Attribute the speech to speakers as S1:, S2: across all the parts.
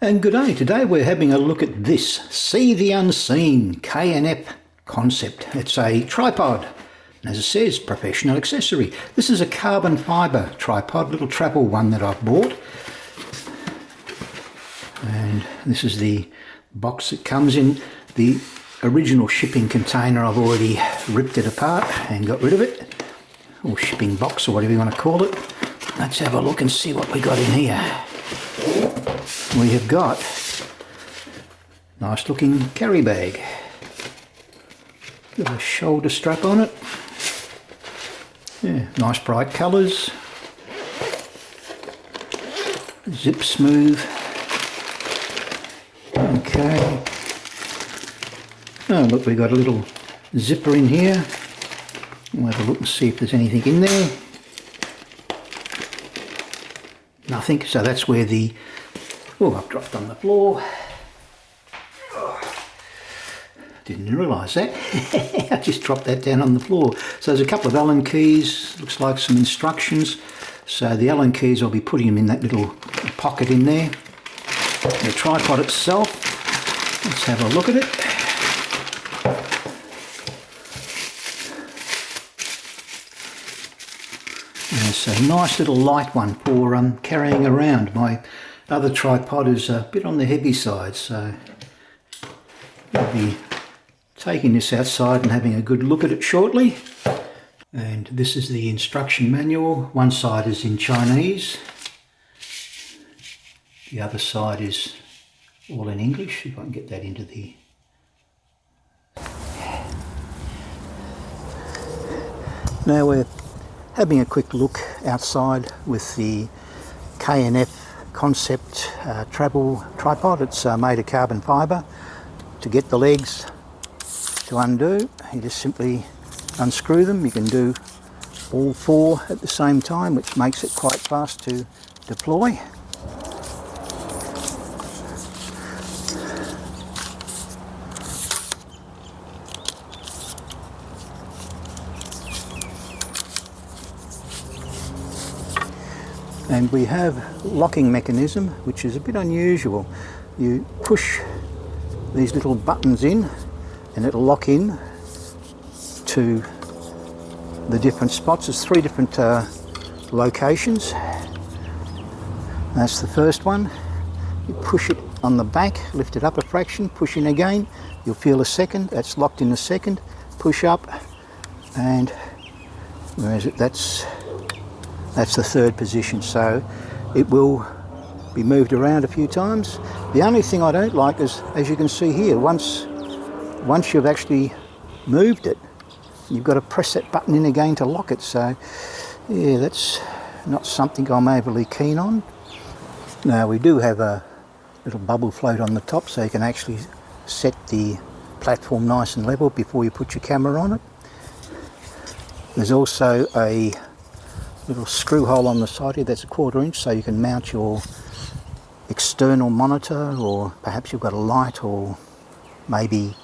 S1: And good day. Today we're having a look at this See the Unseen K&F Concept. It's a tripod. As it says, professional accessory. This is a carbon fibre tripod, little travel one that I've bought. And this is the box it comes in. The original shipping container, I've already ripped it apart and got rid of it. Or shipping box or whatever you want to call it. Let's have a look and see what we got in here. We have got a nice looking carry bag. Got a shoulder strap on it. Yeah, nice bright colours. Zip smooth. Okay. Oh look, we've got a little zipper in here. We'll have a look and see if there's anything in there. Nothing, so that's where the... Oh, I've dropped on the floor. Oh, didn't realise that. I just dropped that down on the floor. So there's a couple of Allen keys, looks like some instructions. So the Allen keys, I'll be putting them in that little pocket in there. The tripod itself, let's have a look at it. It's a nice little light one for carrying around. My other tripod is a bit on the heavy side, so I'll be taking this outside and having a good look at it shortly. And this is the instruction manual. One side is in Chinese, the other side is all in English, if I can get that into the... Now we're having a quick look outside with the K&F Concept travel tripod. It's made of carbon fibre. To get the legs to undo, you just simply unscrew them. You can do all four at the same time, which makes it quite fast to deploy. And we have locking mechanism, which is a bit unusual. You push these little buttons in and it'll lock in to the different spots. There's three different locations. That's the first one. You push it on the back, lift it up a fraction, push in again. You'll feel a second. That's locked in a second. Push up, and where is it? That's the third position, so it will be moved around a few times. The only thing I don't like is, as you can see here, once you've actually moved it, you've got to press that button in again to lock it. So yeah, that's not something I'm overly keen on. Now we do have a little bubble float on the top, so you can actually set the platform nice and level before you put your camera on it. There's also a little screw hole on the side here that's 1/4 inch, so you can mount your external monitor, or perhaps you've got a light, or maybe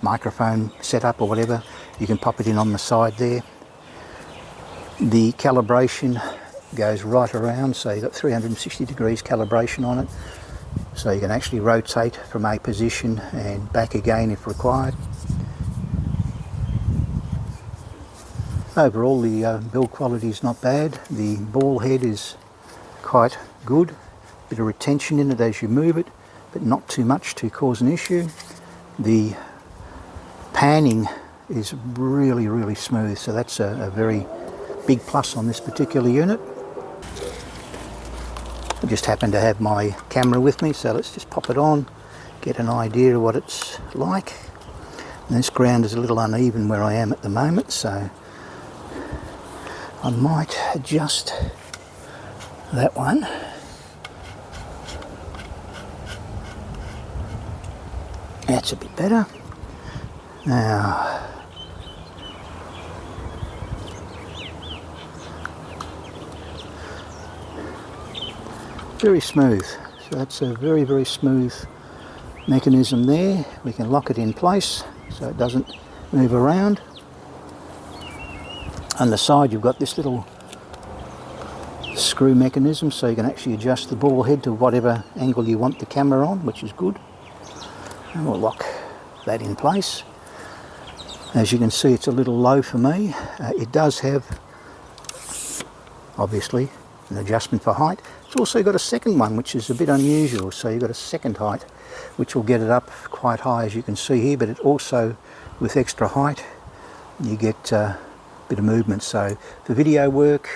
S1: microphone setup or whatever. You can pop it in on the side there. The calibration goes right around, so you've got 360 degrees calibration on it, so you can actually rotate from a position and back again if required. Overall, the build quality is not bad. The ball head is quite good. Bit of retention in it as you move it, but not too much to cause an issue. The panning is really, really smooth, so that's a very big plus on this particular unit. I just happen to have my camera with me, so let's just pop it on, get an idea of what it's like. And this ground is a little uneven where I am at the moment, so I might adjust that one. That's a bit better. Now, very smooth. So that's a very, very smooth mechanism there. We can lock it in place so it doesn't move around. On the side you've got this little screw mechanism, so you can actually adjust the ball head to whatever angle you want the camera on, which is good. And we'll lock that in place. As you can see, it's a little low for me. It does have, obviously, an adjustment for height. It's also got a second one, which is a bit unusual. So you've got a second height, which will get it up quite high, as you can see here, but it also, with extra height, you get a bit of movement. So for video work,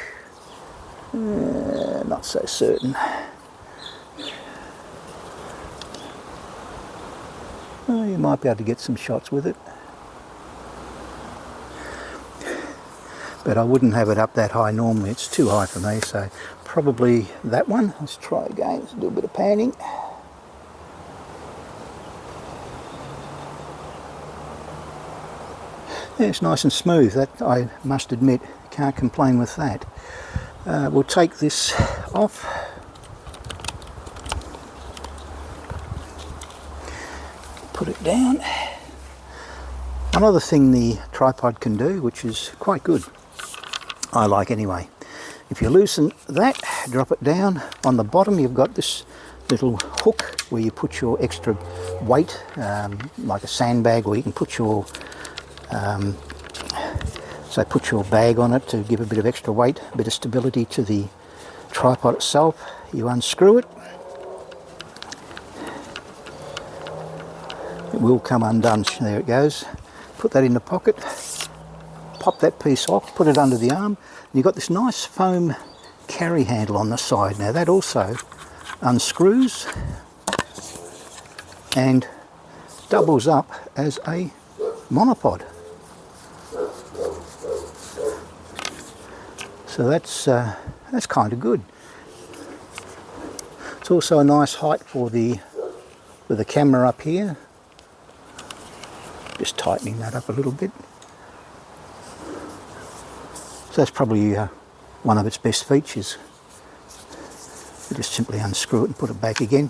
S1: not so certain. Well, you might be able to get some shots with it, but I wouldn't have it up that high normally. It's too high for me, so probably that one. Let's try again. Let's do a bit of panning. Yeah, it's nice and smooth. That, I must admit, can't complain with that. We'll take this off. Put it down. Another thing the tripod can do, which is quite good, I like anyway. If you loosen that, drop it down, on the bottom you've got this little hook where you put your extra weight, like a sandbag, or you can put your put your bag on it to give a bit of extra weight, a bit of stability to the tripod itself. You unscrew it. It will come undone. There it goes. Put that in the pocket. Pop that piece off. Put it under the arm. And you've got this nice foam carry handle on the side. Now that also unscrews and doubles up as a monopod. So that's kind of good. It's also a nice height for the camera up here. Just tightening that up a little bit. So that's probably one of its best features. You just simply unscrew it and put it back again.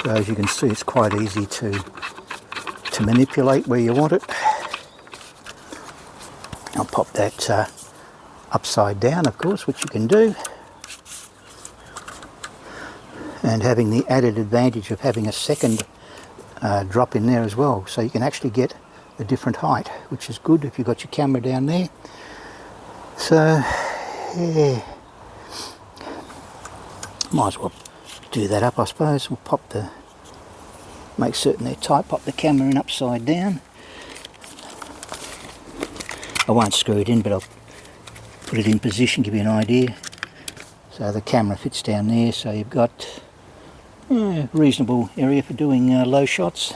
S1: So as you can see, it's quite easy to manipulate where you want it. I'll pop that upside down, of course, which you can do. And having the added advantage of having a second drop in there as well, so you can actually get a different height, which is good if you've got your camera down there. So yeah, might as well do that up, I suppose. We'll make certain they're tight, pop the camera in upside down. I won't screw it in, but I'll put it in position, give you an idea. So the camera fits down there, so you've got reasonable area for doing low shots.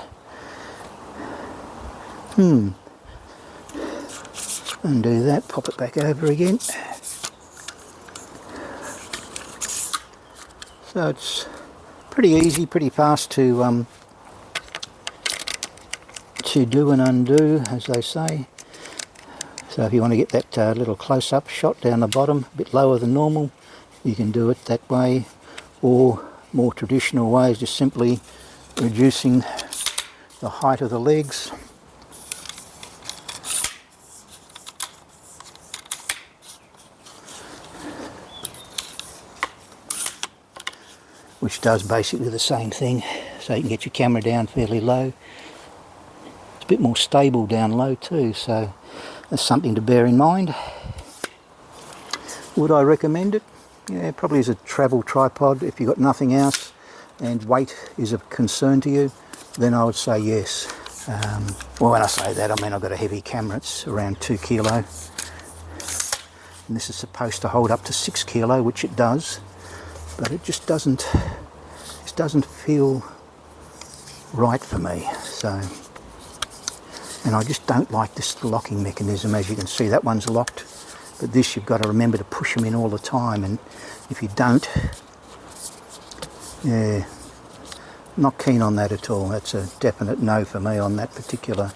S1: Undo that, pop it back over again. So it's pretty easy, pretty fast to do and undo, as they say. So if you want to get that little close-up shot down the bottom, a bit lower than normal, you can do it that way, or more traditional ways, just simply reducing the height of the legs. Which does basically the same thing, so you can get your camera down fairly low. It's a bit more stable down low too, so that's something to bear in mind. Would I recommend it? Yeah, probably as a travel tripod. If you've got nothing else and weight is a concern to you, then I would say yes. Well, when I say that, I mean I've got a heavy camera. It's around 2 kilo. And this is supposed to hold up to 6 kilo, which it does. But it just doesn't feel right for me. So, and I just don't like this locking mechanism. As you can see, that one's locked. But this, you've got to remember to push them in all the time, and if you don't, yeah, not keen on that at all. That's a definite no for me on that particular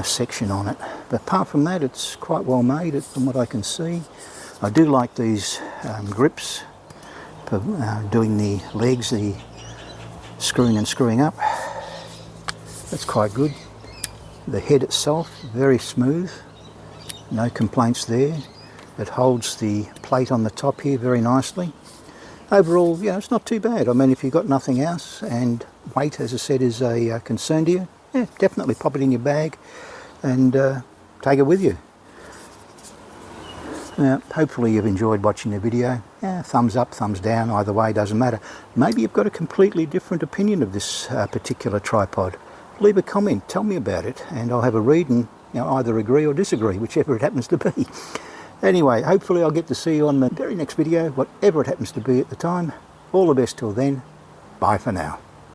S1: section on it. But apart from that, it's quite well made from what I can see. I do like these grips for doing the legs, the screwing and screwing up. That's quite good. The head itself, very smooth, no complaints there. It holds the plate on the top here very nicely. Overall, you know, it's not too bad. I mean, if you've got nothing else and weight, as I said, is a concern to you, yeah, definitely pop it in your bag and take it with you. Now, hopefully you've enjoyed watching the video. Yeah, thumbs up, thumbs down, either way, doesn't matter. Maybe you've got a completely different opinion of this particular tripod. Leave a comment, tell me about it, and I'll have a read and, you know, either agree or disagree, whichever it happens to be. Anyway, hopefully I'll get to see you on the very next video, whatever it happens to be at the time. All the best till then. Bye for now.